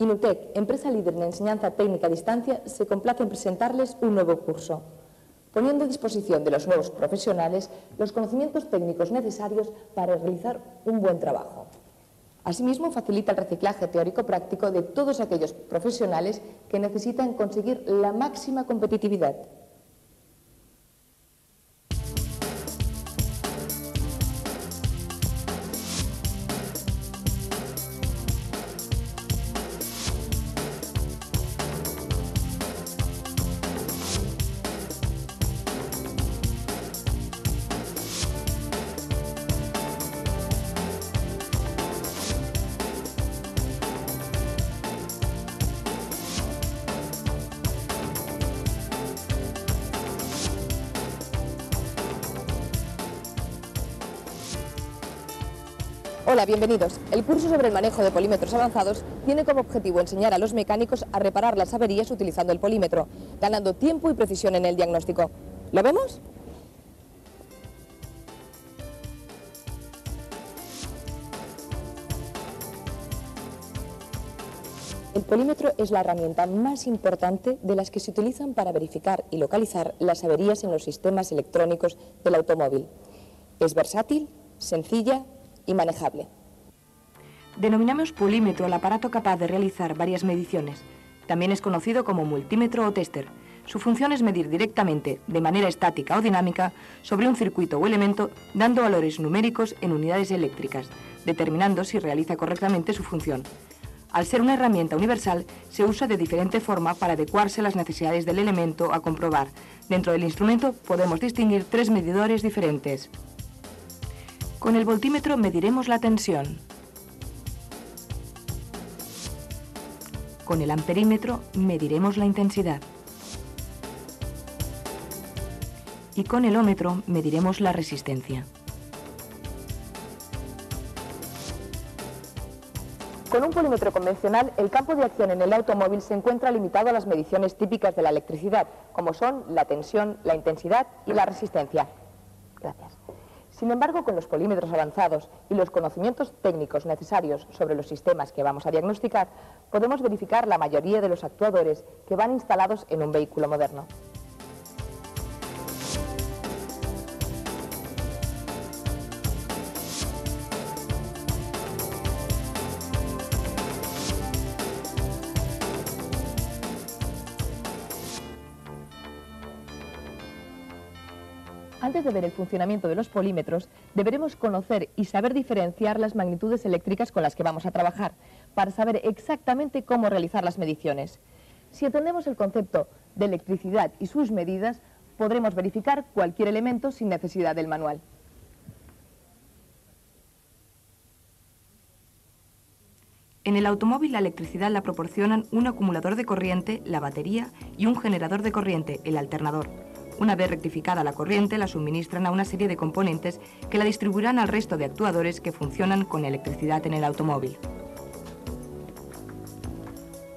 Inutec, empresa líder en enseñanza técnica a distancia, se complace en presentarles un nuevo curso, poniendo a disposición de los nuevos profesionales los conocimientos técnicos necesarios para realizar un buen trabajo. Asimismo, facilita el reciclaje teórico-práctico de todos aquellos profesionales que necesitan conseguir la máxima competitividad. Hola, bienvenidos. El curso sobre el manejo de polímetros avanzados tiene como objetivo enseñar a los mecánicos a reparar las averías utilizando el polímetro, ganando tiempo y precisión en el diagnóstico. ¿Lo vemos? El polímetro es la herramienta más importante de las que se utilizan para verificar y localizar las averías en los sistemas electrónicos del automóvil. Es versátil, sencilla y manejable. Denominamos polímetro al aparato capaz de realizar varias mediciones. También es conocido como multímetro o tester. Su función es medir directamente, de manera estática o dinámica, sobre un circuito o elemento, dando valores numéricos en unidades eléctricas, determinando si realiza correctamente su función. Al ser una herramienta universal, se usa de diferente forma para adecuarse a las necesidades del elemento a comprobar. Dentro del instrumento podemos distinguir 3 medidores diferentes. Con el voltímetro mediremos la tensión. Con el amperímetro mediremos la intensidad. Y con el ómetro mediremos la resistencia. Con un polímetro convencional, el campo de acción en el automóvil se encuentra limitado a las mediciones típicas de la electricidad, como son la tensión, la intensidad y la resistencia. Gracias. Sin embargo, con los polímetros avanzados y los conocimientos técnicos necesarios sobre los sistemas que vamos a diagnosticar, podemos verificar la mayoría de los actuadores que van instalados en un vehículo moderno. Antes de ver el funcionamiento de los polímetros, deberemos conocer y saber diferenciar las magnitudes eléctricas con las que vamos a trabajar, para saber exactamente cómo realizar las mediciones. Si entendemos el concepto de electricidad y sus medidas, podremos verificar cualquier elemento sin necesidad del manual. En el automóvil la electricidad la proporcionan un acumulador de corriente, la batería, y un generador de corriente, el alternador. Una vez rectificada la corriente, la suministran a una serie de componentes que la distribuirán al resto de actuadores que funcionan con electricidad en el automóvil.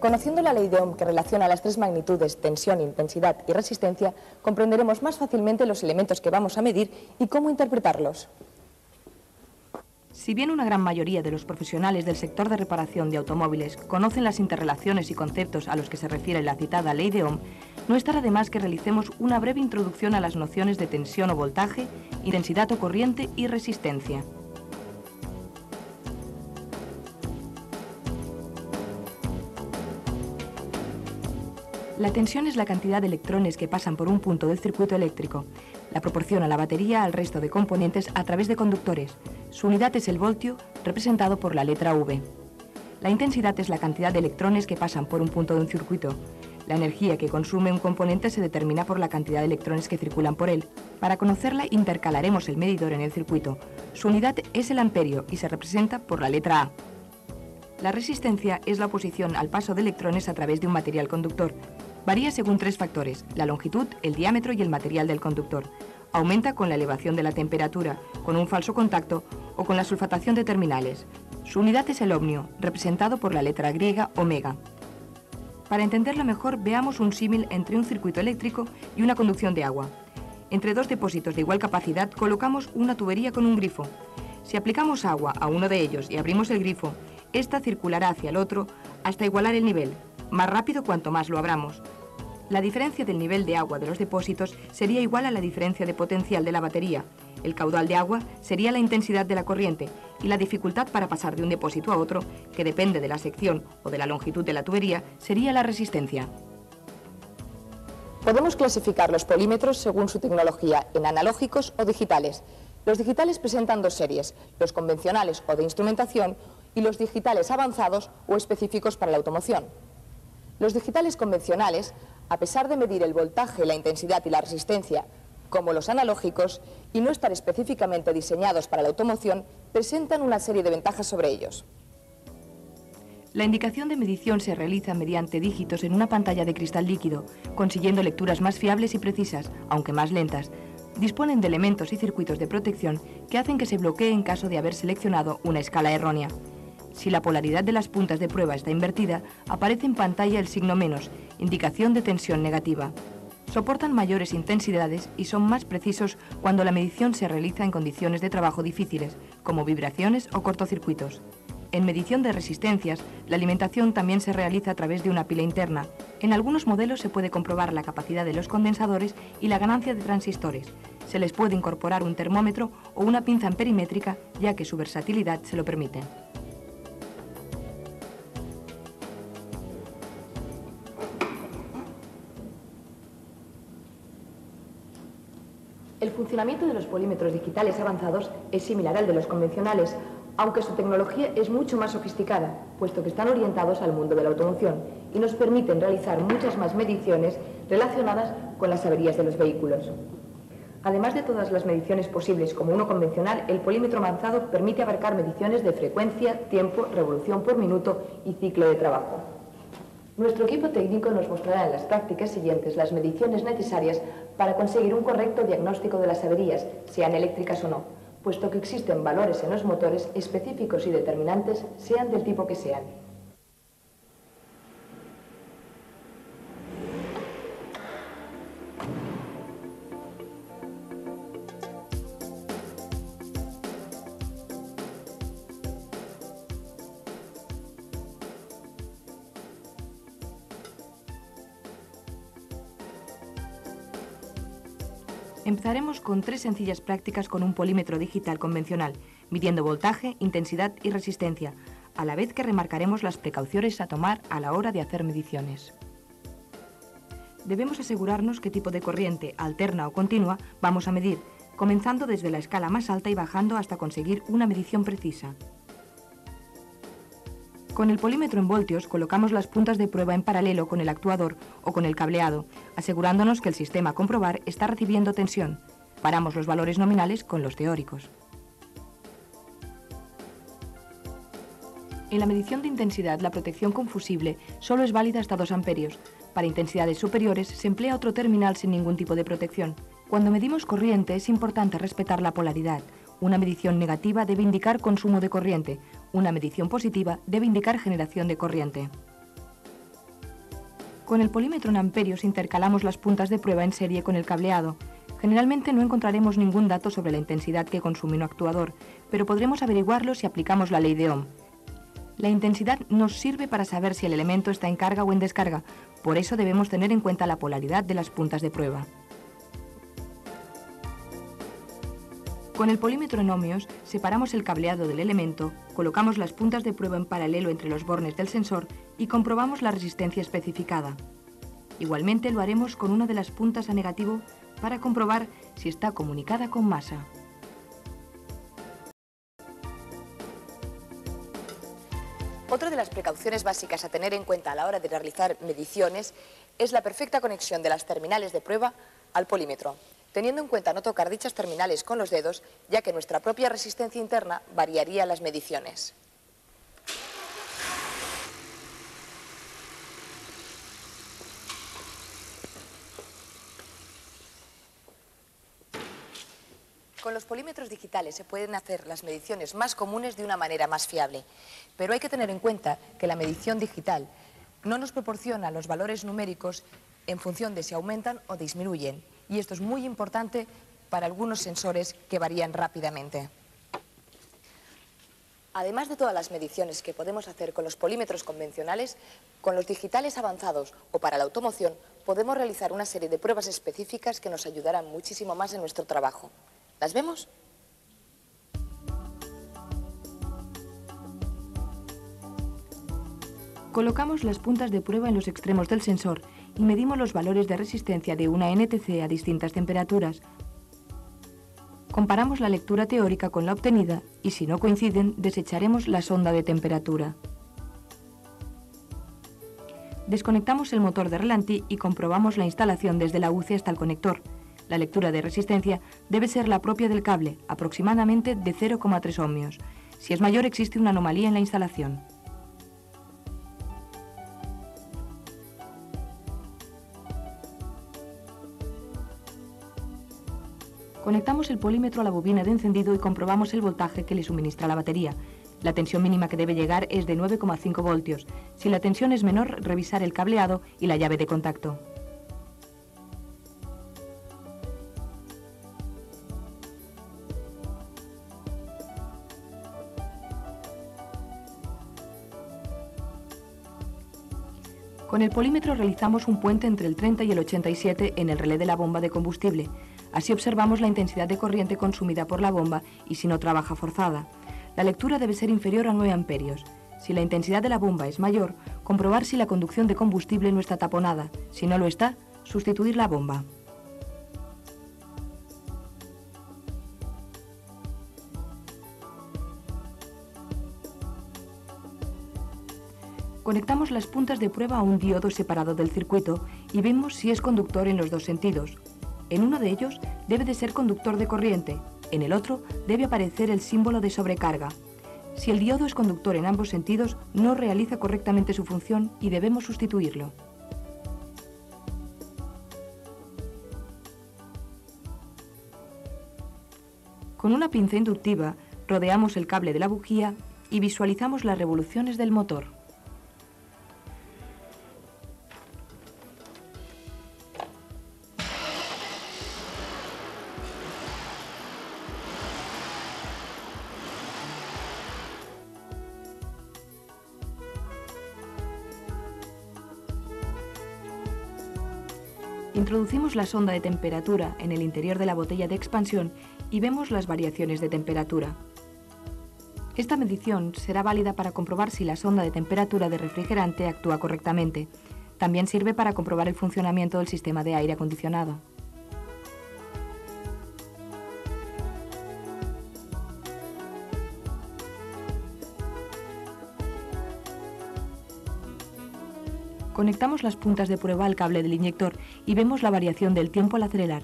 Conociendo la ley de Ohm que relaciona las 3 magnitudes, tensión, intensidad y resistencia, comprenderemos más fácilmente los elementos que vamos a medir y cómo interpretarlos. Si bien una gran mayoría de los profesionales del sector de reparación de automóviles conocen las interrelaciones y conceptos a los que se refiere la citada ley de Ohm, no estará de más que realicemos una breve introducción a las nociones de tensión o voltaje, intensidad o corriente y resistencia. La tensión es la cantidad de electrones que pasan por un punto del circuito eléctrico. La proporciona la batería al resto de componentes a través de conductores. Su unidad es el voltio, representado por la letra V. La intensidad es la cantidad de electrones que pasan por un punto de un circuito. La energía que consume un componente se determina por la cantidad de electrones que circulan por él. Para conocerla, intercalaremos el medidor en el circuito. Su unidad es el amperio y se representa por la letra A. La resistencia es la oposición al paso de electrones a través de un material conductor. Varía según 3 factores: la longitud, el diámetro y el material del conductor. Aumenta con la elevación de la temperatura, con un falso contacto o con la sulfatación de terminales. Su unidad es el ohmio, representado por la letra griega omega. Para entenderlo mejor, veamos un símil entre un circuito eléctrico y una conducción de agua. Entre 2 depósitos de igual capacidad colocamos una tubería con un grifo. Si aplicamos agua a uno de ellos y abrimos el grifo, esta circulará hacia el otro hasta igualar el nivel, más rápido cuanto más lo abramos. La diferencia del nivel de agua de los depósitos sería igual a la diferencia de potencial de la batería. El caudal de agua sería la intensidad de la corriente y la dificultad para pasar de un depósito a otro, que depende de la sección o de la longitud de la tubería, sería la resistencia. Podemos clasificar los polímetros según su tecnología en analógicos o digitales. Los digitales presentan dos series, los convencionales o de instrumentación y los digitales avanzados o específicos para la automoción. Los digitales convencionales, a pesar de medir el voltaje, la intensidad y la resistencia, como los analógicos, y no estar específicamente diseñados para la automoción, presentan una serie de ventajas sobre ellos. La indicación de medición se realiza mediante dígitos en una pantalla de cristal líquido, consiguiendo lecturas más fiables y precisas, aunque más lentas. Disponen de elementos y circuitos de protección que hacen que se bloquee en caso de haber seleccionado una escala errónea. Si la polaridad de las puntas de prueba está invertida, aparece en pantalla el signo menos, indicación de tensión negativa. Soportan mayores intensidades y son más precisos cuando la medición se realiza en condiciones de trabajo difíciles, como vibraciones o cortocircuitos. En medición de resistencias, la alimentación también se realiza a través de una pila interna. En algunos modelos se puede comprobar la capacidad de los condensadores y la ganancia de transistores. Se les puede incorporar un termómetro o una pinza amperimétrica, ya que su versatilidad se lo permite. El funcionamiento de los polímetros digitales avanzados es similar al de los convencionales, aunque su tecnología es mucho más sofisticada, puesto que están orientados al mundo de la automoción y nos permiten realizar muchas más mediciones relacionadas con las averías de los vehículos. Además de todas las mediciones posibles como uno convencional, el polímetro avanzado permite abarcar mediciones de frecuencia, tiempo, revolución por minuto y ciclo de trabajo. Nuestro equipo técnico nos mostrará en las prácticas siguientes las mediciones necesarias para conseguir un correcto diagnóstico de las averías, sean eléctricas o no, puesto que existen valores en los motores específicos y determinantes, sean del tipo que sean. Empezaremos con 3 sencillas prácticas con un polímetro digital convencional, midiendo voltaje, intensidad y resistencia, a la vez que remarcaremos las precauciones a tomar a la hora de hacer mediciones. Debemos asegurarnos qué tipo de corriente, alterna o continua, vamos a medir, comenzando desde la escala más alta y bajando hasta conseguir una medición precisa. Con el polímetro en voltios colocamos las puntas de prueba en paralelo con el actuador o con el cableado, asegurándonos que el sistema a comprobar está recibiendo tensión. Paramos los valores nominales con los teóricos. En la medición de intensidad, la protección con fusible solo es válida hasta 2 amperios. Para intensidades superiores se emplea otro terminal sin ningún tipo de protección. Cuando medimos corriente es importante respetar la polaridad. Una medición negativa debe indicar consumo de corriente. Una medición positiva debe indicar generación de corriente. Con el polímetro en amperios intercalamos las puntas de prueba en serie con el cableado. Generalmente no encontraremos ningún dato sobre la intensidad que consume un actuador, pero podremos averiguarlo si aplicamos la ley de Ohm. La intensidad nos sirve para saber si el elemento está en carga o en descarga, por eso debemos tener en cuenta la polaridad de las puntas de prueba. Con el polímetro en ohmios, separamos el cableado del elemento, colocamos las puntas de prueba en paralelo entre los bornes del sensor y comprobamos la resistencia especificada. Igualmente lo haremos con una de las puntas a negativo para comprobar si está comunicada con masa. Otra de las precauciones básicas a tener en cuenta a la hora de realizar mediciones es la perfecta conexión de las terminales de prueba al polímetro, teniendo en cuenta no tocar dichas terminales con los dedos, ya que nuestra propia resistencia interna variaría las mediciones. Con los polímetros digitales se pueden hacer las mediciones más comunes de una manera más fiable, pero hay que tener en cuenta que la medición digital no nos proporciona los valores numéricos en función de si aumentan o disminuyen, y esto es muy importante para algunos sensores que varían rápidamente. Además de todas las mediciones que podemos hacer con los polímetros convencionales, con los digitales avanzados o para la automoción, podemos realizar una serie de pruebas específicas que nos ayudarán muchísimo más en nuestro trabajo. ¿Las vemos? Colocamos las puntas de prueba en los extremos del sensor y medimos los valores de resistencia de una NTC a distintas temperaturas. Comparamos la lectura teórica con la obtenida y, si no coinciden, desecharemos la sonda de temperatura. Desconectamos el motor de ralentí y comprobamos la instalación desde la UCI hasta el conector. La lectura de resistencia debe ser la propia del cable, aproximadamente de 0,3 ohmios. Si es mayor, existe una anomalía en la instalación. Conectamos el polímetro a la bobina de encendido y comprobamos el voltaje que le suministra la batería. La tensión mínima que debe llegar es de 9,5 voltios. Si la tensión es menor, revisar el cableado y la llave de contacto. Con el polímetro realizamos un puente entre el 30 y el 87 en el relé de la bomba de combustible. Así observamos la intensidad de corriente consumida por la bomba y si no trabaja forzada. La lectura debe ser inferior a 9 amperios. Si la intensidad de la bomba es mayor, comprobar si la conducción de combustible no está taponada. Si no lo está, sustituir la bomba. Conectamos las puntas de prueba a un diodo separado del circuito y vemos si es conductor en los dos sentidos. En uno de ellos debe de ser conductor de corriente, en el otro debe aparecer el símbolo de sobrecarga. Si el diodo es conductor en ambos sentidos, no realiza correctamente su función y debemos sustituirlo. Con una pinza inductiva rodeamos el cable de la bujía y visualizamos las revoluciones del motor. Introducimos la sonda de temperatura en el interior de la botella de expansión y vemos las variaciones de temperatura. Esta medición será válida para comprobar si la sonda de temperatura de refrigerante actúa correctamente. También sirve para comprobar el funcionamiento del sistema de aire acondicionado. Conectamos las puntas de prueba al cable del inyector y vemos la variación del tiempo al acelerar.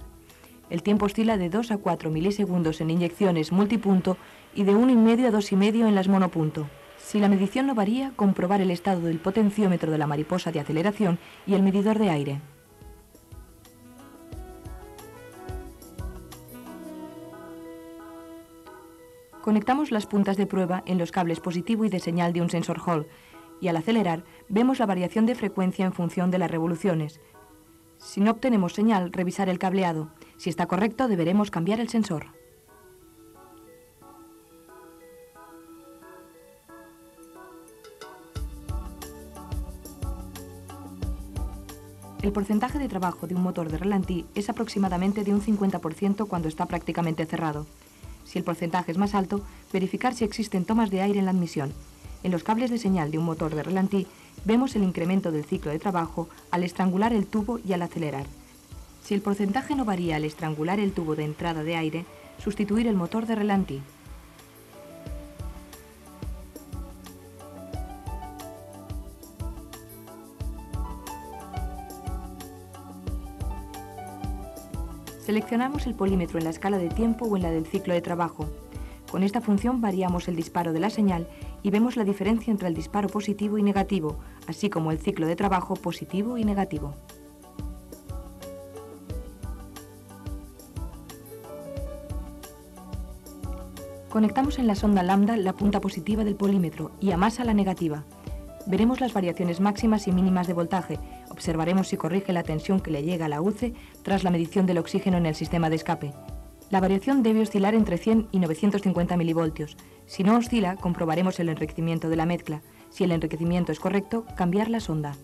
El tiempo oscila de 2 a 4 milisegundos en inyecciones multipunto y de 1,5 a 2,5 en las monopunto. Si la medición no varía, comprobar el estado del potenciómetro de la mariposa de aceleración y el medidor de aire. Conectamos las puntas de prueba en los cables positivo y de señal de un sensor Hall y al acelerar vemos la variación de frecuencia en función de las revoluciones. Si no obtenemos señal, revisar el cableado. Si está correcto, deberemos cambiar el sensor. El porcentaje de trabajo de un motor de ralentí es aproximadamente de un 50% cuando está prácticamente cerrado. Si el porcentaje es más alto, verificar si existen tomas de aire en la admisión. En los cables de señal de un motor de ralentí vemos el incremento del ciclo de trabajo al estrangular el tubo y al acelerar. Si el porcentaje no varía al estrangular el tubo de entrada de aire, sustituir el motor de ralentí. Seleccionamos el polímetro en la escala de tiempo o en la del ciclo de trabajo. Con esta función variamos el disparo de la señal y vemos la diferencia entre el disparo positivo y negativo, así como el ciclo de trabajo positivo y negativo. Conectamos en la sonda lambda la punta positiva del polímetro y a masa la negativa. Veremos las variaciones máximas y mínimas de voltaje. Observaremos si corrige la tensión que le llega a la UCE tras la medición del oxígeno en el sistema de escape. La variación debe oscilar entre 100 y 950 milivoltios. Si no oscila, comprobaremos el enriquecimiento de la mezcla. Si el enriquecimiento es correcto, cambiar la sonda.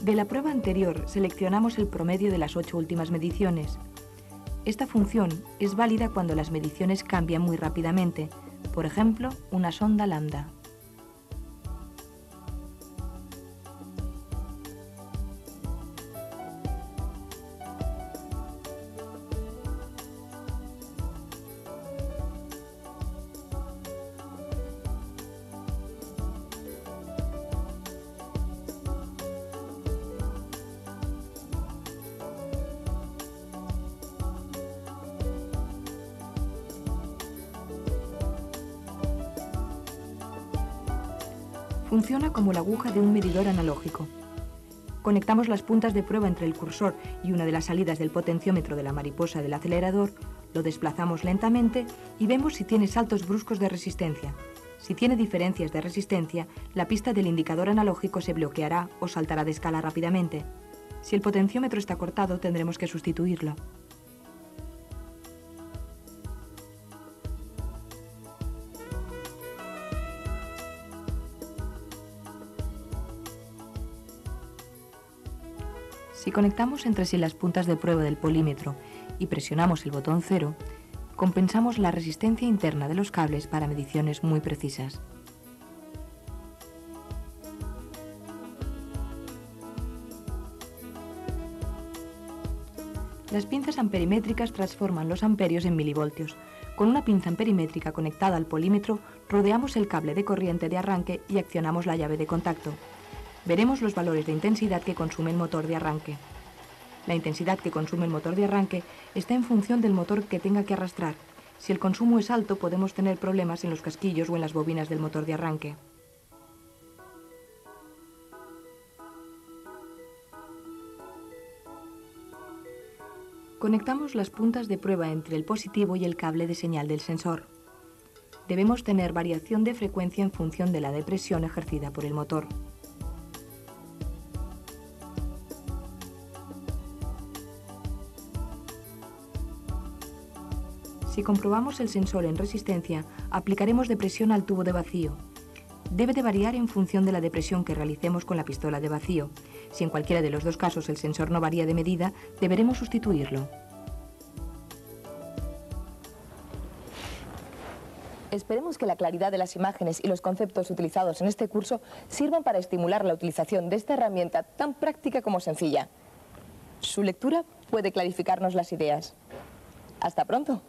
De la prueba anterior seleccionamos el promedio de las 8 últimas mediciones. Esta función es válida cuando las mediciones cambian muy rápidamente, por ejemplo, una sonda lambda. Funciona como la aguja de un medidor analógico. Conectamos las puntas de prueba entre el cursor y una de las salidas del potenciómetro de la mariposa del acelerador, lo desplazamos lentamente y vemos si tiene saltos bruscos de resistencia. Si tiene diferencias de resistencia, la pista del indicador analógico se bloqueará o saltará de escala rápidamente. Si el potenciómetro está cortado, tendremos que sustituirlo. Si conectamos entre sí las puntas de prueba del polímetro y presionamos el botón 0, compensamos la resistencia interna de los cables para mediciones muy precisas. Las pinzas amperimétricas transforman los amperios en milivoltios. Con una pinza amperimétrica conectada al polímetro, rodeamos el cable de corriente de arranque y accionamos la llave de contacto. Veremos los valores de intensidad que consume el motor de arranque. La intensidad que consume el motor de arranque está en función del motor que tenga que arrastrar. Si el consumo es alto, podemos tener problemas en los casquillos o en las bobinas del motor de arranque. Conectamos las puntas de prueba entre el positivo y el cable de señal del sensor. Debemos tener variación de frecuencia en función de la depresión ejercida por el motor. Si comprobamos el sensor en resistencia, aplicaremos depresión al tubo de vacío. Debe de variar en función de la depresión que realicemos con la pistola de vacío. Si en cualquiera de los dos casos el sensor no varía de medida, deberemos sustituirlo. Esperemos que la claridad de las imágenes y los conceptos utilizados en este curso sirvan para estimular la utilización de esta herramienta tan práctica como sencilla. Su lectura puede clarificarnos las ideas. Hasta pronto.